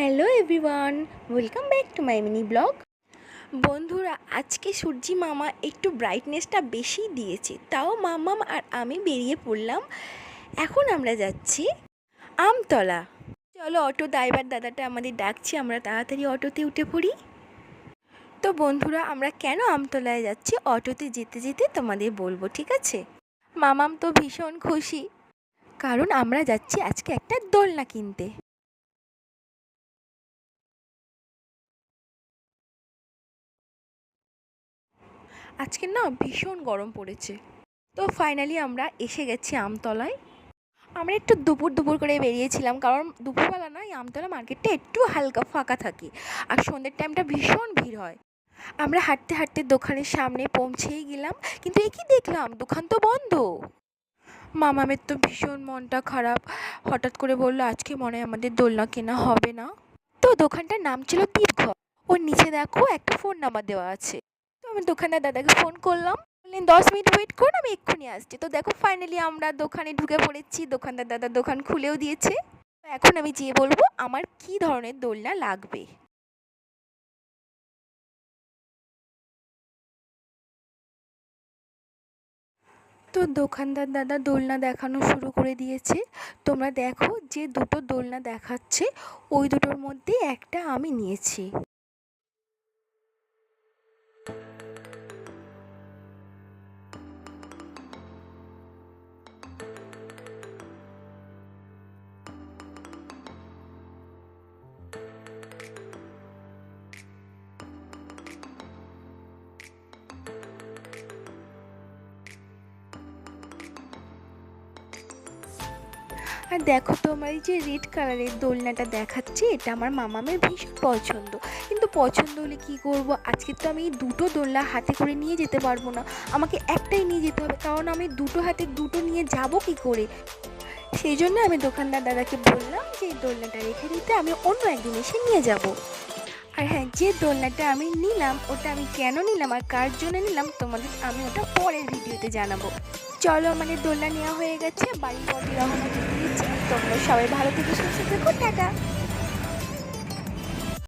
Hello everyone, welcome back to my mini blog. বন্ধুরা, আজকে সূর্যি মামা একটু ব্রাইটনেসটা বেশি দিয়েছে, তাও মাম্মাম আর আমি বেরিয়ে পড়লাম। এখন আমরা যাচ্ছি আমতলা। চলো, অটো ড্রাইভার দাদাটা আমাদের ডাকছি, আমরা তাড়াতাড়ি অটোতে উঠে পড়ি। তো বন্ধুরা, আমরা কেন আমতলায় যাচ্ছি অটোতে যেতে যেতে তোমাদের বলবো, ঠিক আছে? মামাম তো ভীষণ খুশি, কারণ আমরা যাচ্ছি আজকে একটা দোলনা কিনতে। আজকে না ভীষণ গরম পড়েছে। তো ফাইনালি আমরা এসে গেছি আমতলায়। আমরা একটু দুপুর দুপুর করে বেরিয়েছিলাম, কারণ দুপুরবেলা না এই আমতলা মার্কেটটা একটু হালকা ফাঁকা থাকে, আর সন্ধ্যের টাইমটা ভীষণ ভিড় হয়। আমরা হাঁটতে হাঁটতে দোকানের সামনে পৌঁছেই গেলাম, কিন্তু এ কি দেখলাম, দোকান তো বন্ধ। মামামের তো ভীষণ মনটা খারাপ, হঠাৎ করে বললো আজকে মনে হয় আমাদের দোলনা কেনা হবে না। তো দোকানটার নাম ছিল দ্বীপঘর, ওর নিচে দেখো একটা ফোন নাম্বার দেওয়া আছে। তো আমি দোকানদার দাদাকে ফোন করলাম, বললেন 10 মিনিট ওয়েট করুন, আমি এক্ষুনি আসছি। তো দেখো ফাইনালি আমরা দোকানে ঢুকে পড়েছি, দোকানদার দাদা দোকান খুলেও দিয়েছে। তো এখন আমি যেয়ে বলবো আমার কি ধরনের দোলনা লাগবে। তো দোকানদার দাদা দোলনা দেখানো শুরু করে দিয়েছে। তোমরা দেখো, যে দুটো দোলনা দেখাচ্ছে ওই দুটোর মধ্যে একটা আমি নিয়েছি। আর দেখো, তোমার এই যে রেড কালারের দোলনাটা দেখাচ্ছে, এটা আমার মামামের ভীষণ পছন্দ। কিন্তু পছন্দ হলে কী করব, আজকে তো আমি দুটো দোলনা হাতে করে নিয়ে যেতে পারবো না, আমাকে একটাই নিয়ে যেতে হবে, কারণ আমি দুটো হাতে দুটো নিয়ে যাব কি করে। সেই জন্য আমি দোকানদার দাদাকে বললাম যে এই দোলনাটা রেখে দিতে, আমি অন্য একদিন এসে নিয়ে যাব। আর হ্যাঁ, যে দোলনাটা আমি নিলাম ওটা আমি কেন নিলাম আর কার জন্য নিলাম তোমাদের আমি ওটা পরের ভিডিওতে জানাবো। চলো, আমাদের দোলনা নেওয়া হয়ে গেছে, বাড়ির পথে রওনা দিয়ে দিয়েছি। তোমরা সবাই ভালো থেকে সুস্থ থেকো, টাটা।